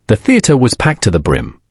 The theater was packed to the brim.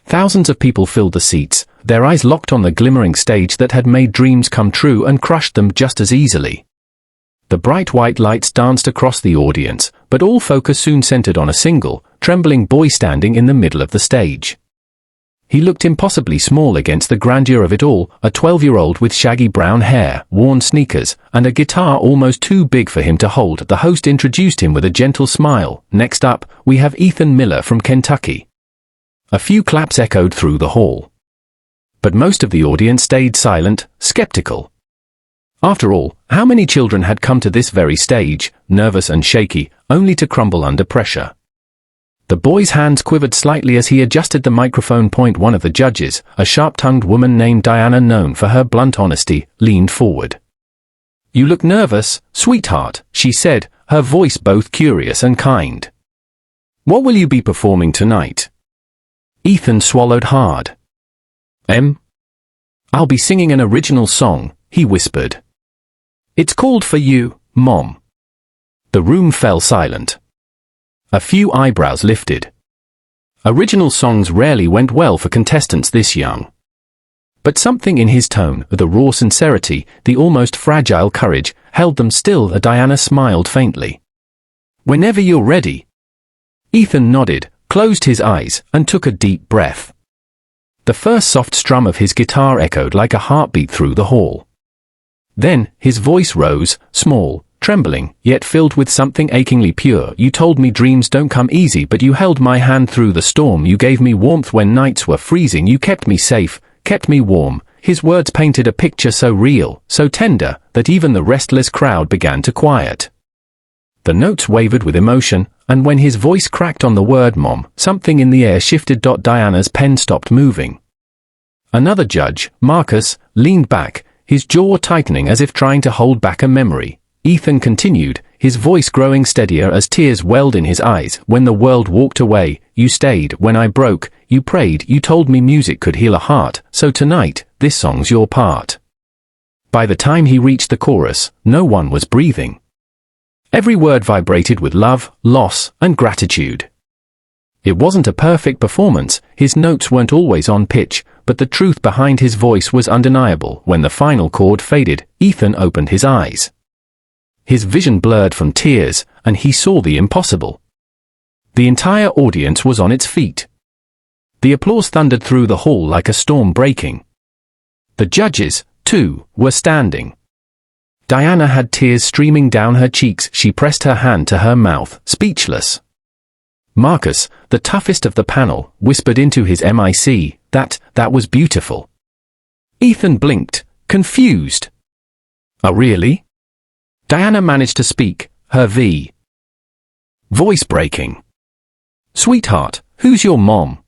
Thousands of people filled the seats, their eyes locked on the glimmering stage that had made dreams come true and crushed them just as easily. The bright white lights danced across the audience, but all focus soon centered on a single, trembling boy standing in the middle of the stage. He looked impossibly small against the grandeur of it all, a 12-year-old with shaggy brown hair, worn sneakers, and a guitar almost too big for him to hold. The host introduced him with a gentle smile. "Next up, we have Ethan Miller from Kentucky." A few claps echoed through the hall. But most of the audience stayed silent, skeptical. After all, how many children had come to this very stage, nervous and shaky, only to crumble under pressure? The boy's hands quivered slightly as he adjusted the microphone. One of the judges, a sharp-tongued woman named Diana, known for her blunt honesty, leaned forward. "You look nervous, sweetheart," she said, her voice both curious and kind. "What will you be performing tonight?" Ethan swallowed hard. "I'll be singing an original song," he whispered. "It's called For You, Mom." The room fell silent. A few eyebrows lifted. Original songs rarely went well for contestants this young. But something in his tone, the raw sincerity, the almost fragile courage, held them still. Diana smiled faintly. "Whenever you're ready." Ethan nodded, closed his eyes, and took a deep breath. The first soft strum of his guitar echoed like a heartbeat through the hall. Then, his voice rose, small, trembling, yet filled with something achingly pure. "You told me dreams don't come easy, but you held my hand through the storm. You gave me warmth when nights were freezing. You kept me safe, kept me warm." His words painted a picture so real, so tender, that even the restless crowd began to quiet. The notes wavered with emotion, and when his voice cracked on the word Mom, something in the air shifted. Diana's pen stopped moving. Another judge, Marcus, leaned back, his jaw tightening as if trying to hold back a memory. Ethan continued, his voice growing steadier as tears welled in his eyes. "When the world walked away, you stayed. When I broke, you prayed. You told me music could heal a heart. So tonight, this song's your part." By the time he reached the chorus, no one was breathing. Every word vibrated with love, loss, and gratitude. It wasn't a perfect performance, his notes weren't always on pitch, but the truth behind his voice was undeniable. When the final chord faded, Ethan opened his eyes. His vision blurred from tears, and he saw the impossible. The entire audience was on its feet. The applause thundered through the hall like a storm breaking. The judges, too, were standing. Diana had tears streaming down her cheeks. She pressed her hand to her mouth, speechless. Marcus, the toughest of the panel, whispered into his mic, that was beautiful." Ethan blinked, confused. "Oh, really?" Diana managed to speak, her voice breaking. "Sweetheart, who's your mom?"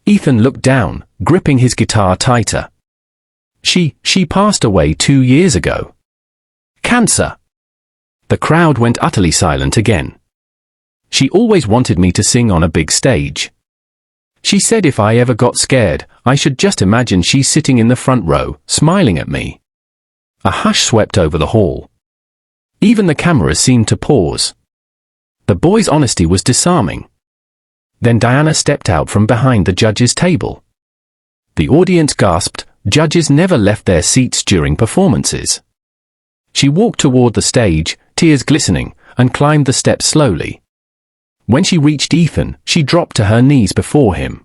Ethan looked down, gripping his guitar tighter. She passed away 2 years ago. Cancer." The crowd went utterly silent again. "She always wanted me to sing on a big stage. She said if I ever got scared, I should just imagine she's sitting in the front row, smiling at me." A hush swept over the hall. Even the cameras seemed to pause. The boy's honesty was disarming. Then Diana stepped out from behind the judges' table. The audience gasped. Judges never left their seats during performances. She walked toward the stage, tears glistening, and climbed the steps slowly. When she reached Ethan, she dropped to her knees before him.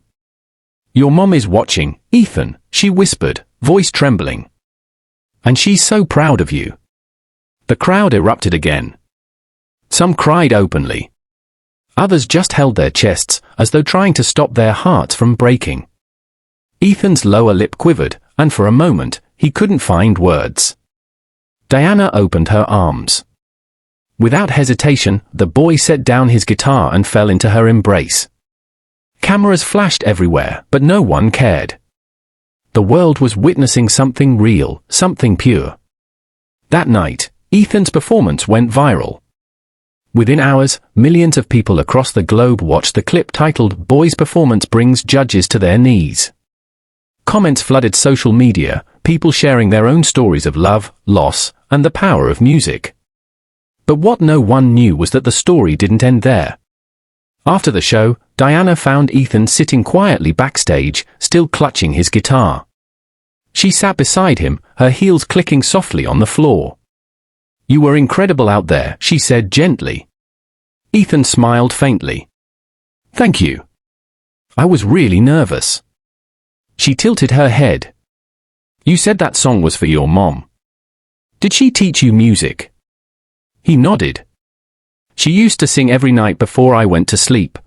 "Your mom is watching, Ethan," she whispered, voice trembling. "And she's so proud of you." The crowd erupted again. Some cried openly. Others just held their chests, as though trying to stop their hearts from breaking. Ethan's lower lip quivered, and for a moment, he couldn't find words. Diana opened her arms. Without hesitation, the boy set down his guitar and fell into her embrace. Cameras flashed everywhere, but no one cared. The world was witnessing something real, something pure. That night, Ethan's performance went viral. Within hours, millions of people across the globe watched the clip titled "Boy's Performance Brings Judges to Their Knees." Comments flooded social media, people sharing their own stories of love, loss, and the power of music. But what no one knew was that the story didn't end there. After the show, Diana found Ethan sitting quietly backstage, still clutching his guitar. She sat beside him, her heels clicking softly on the floor. "You were incredible out there," she said gently. Ethan smiled faintly. "Thank you. I was really nervous." She tilted her head. "You said that song was for your mom. Did she teach you music?" He nodded. "She used to sing every night before I went to sleep.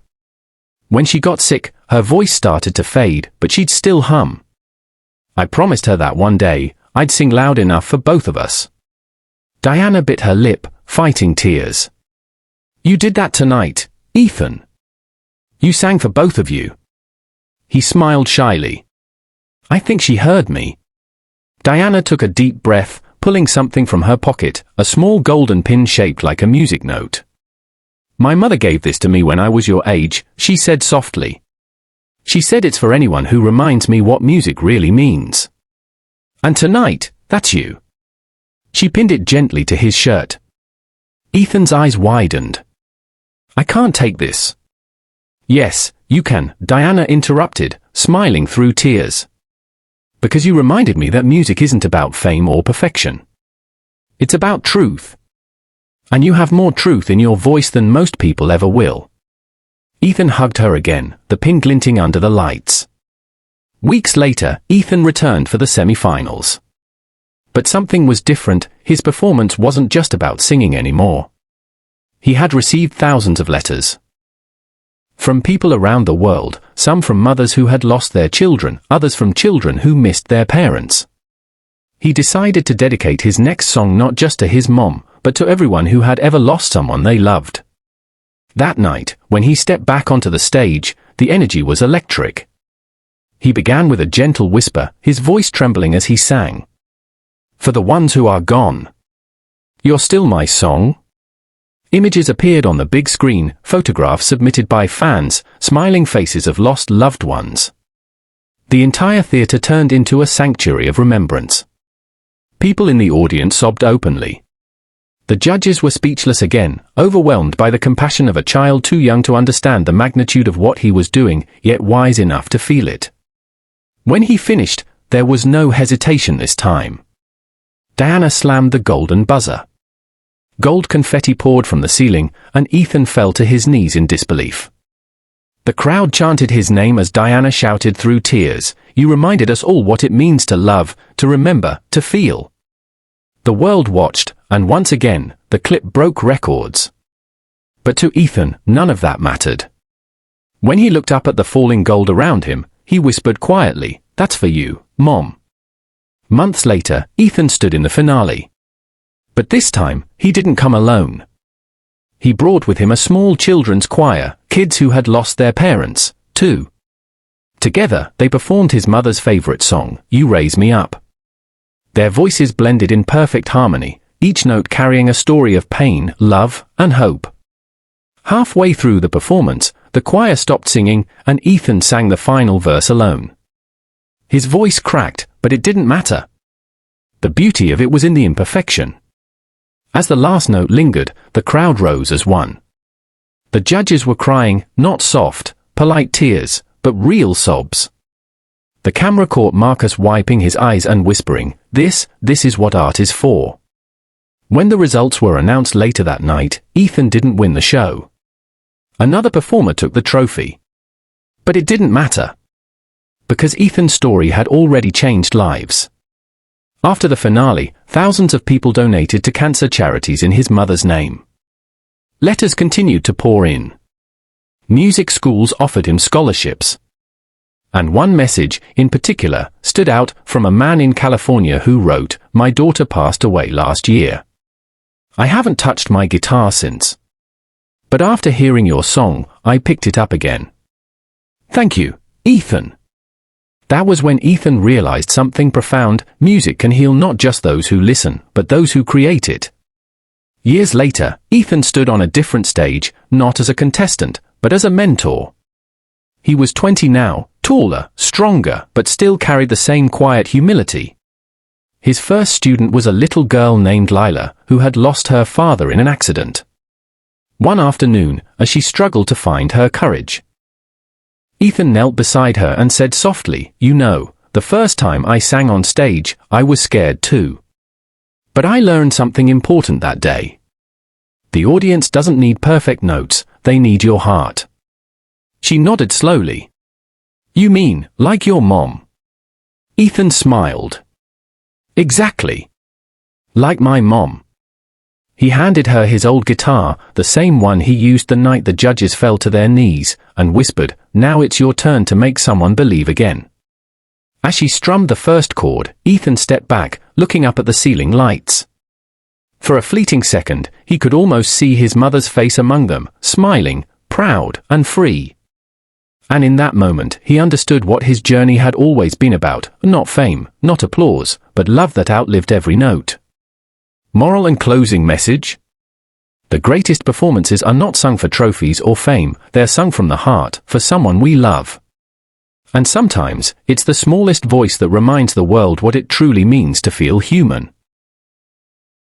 When she got sick, her voice started to fade, but she'd still hum. I promised her that one day, I'd sing loud enough for both of us." Diana bit her lip, fighting tears. "You did that tonight, Ethan. You sang for both of you." He smiled shyly. "I think she heard me." Diana took a deep breath, pulling something from her pocket, a small golden pin shaped like a music note. "My mother gave this to me when I was your age," she said softly. "She said it's for anyone who reminds me what music really means. And tonight, that's you." She pinned it gently to his shirt. Ethan's eyes widened. "I can't take this." "Yes, you can," Diana interrupted, smiling through tears. "Because you reminded me that music isn't about fame or perfection. It's about truth. And you have more truth in your voice than most people ever will." Ethan hugged her again, the pin glinting under the lights. Weeks later, Ethan returned for the semi-finals. But something was different. His performance wasn't just about singing anymore. He had received thousands of letters. From people around the world, some from mothers who had lost their children, others from children who missed their parents. He decided to dedicate his next song not just to his mom, but to everyone who had ever lost someone they loved. That night, when he stepped back onto the stage, the energy was electric. He began with a gentle whisper, his voice trembling as he sang. "For the ones who are gone. You're still my song." Images appeared on the big screen, photographs submitted by fans, smiling faces of lost loved ones. The entire theater turned into a sanctuary of remembrance. People in the audience sobbed openly. The judges were speechless again, overwhelmed by the compassion of a child too young to understand the magnitude of what he was doing, yet wise enough to feel it. When he finished, there was no hesitation this time. Diana slammed the golden buzzer. Gold confetti poured from the ceiling, and Ethan fell to his knees in disbelief. The crowd chanted his name as Diana shouted through tears, "You reminded us all what it means to love, to remember, to feel." The world watched, and once again, the clip broke records. But to Ethan, none of that mattered. When he looked up at the falling gold around him, he whispered quietly, "That's for you, Mom." Months later, Ethan stood in the finale. But this time, he didn't come alone. He brought with him a small children's choir, kids who had lost their parents, too. Together, they performed his mother's favorite song, "You Raise Me Up." Their voices blended in perfect harmony, each note carrying a story of pain, love, and hope. Halfway through the performance, the choir stopped singing, and Ethan sang the final verse alone. His voice cracked, but it didn't matter. The beauty of it was in the imperfection. As the last note lingered, the crowd rose as one. The judges were crying, not soft, polite tears, but real sobs. The camera caught Marcus wiping his eyes and whispering, this is what art is for." When the results were announced later that night, Ethan didn't win the show. Another performer took the trophy. But it didn't matter. Because Ethan's story had already changed lives. After the finale, thousands of people donated to cancer charities in his mother's name. Letters continued to pour in. Music schools offered him scholarships. And one message, in particular, stood out from a man in California who wrote, "My daughter passed away last year. I haven't touched my guitar since. But after hearing your song, I picked it up again. Thank you, Ethan." That was when Ethan realized something profound: music can heal not just those who listen, but those who create it. Years later, Ethan stood on a different stage, not as a contestant, but as a mentor. He was 20 now, taller, stronger, but still carried the same quiet humility. His first student was a little girl named Lila, who had lost her father in an accident. One afternoon, as she struggled to find her courage, Ethan knelt beside her and said softly, "You know, the first time I sang on stage, I was scared too. But I learned something important that day. The audience doesn't need perfect notes, they need your heart." She nodded slowly. "You mean, like your mom?" Ethan smiled. "Exactly. Like my mom." He handed her his old guitar, the same one he used the night the judges fell to their knees, and whispered, "Now it's your turn to make someone believe again." As she strummed the first chord, Ethan stepped back, looking up at the ceiling lights. For a fleeting second, he could almost see his mother's face among them, smiling, proud and free. And in that moment, he understood what his journey had always been about, not fame, not applause, but love that outlived every note. Moral and closing message? The greatest performances are not sung for trophies or fame, they're sung from the heart, for someone we love. And sometimes, it's the smallest voice that reminds the world what it truly means to feel human.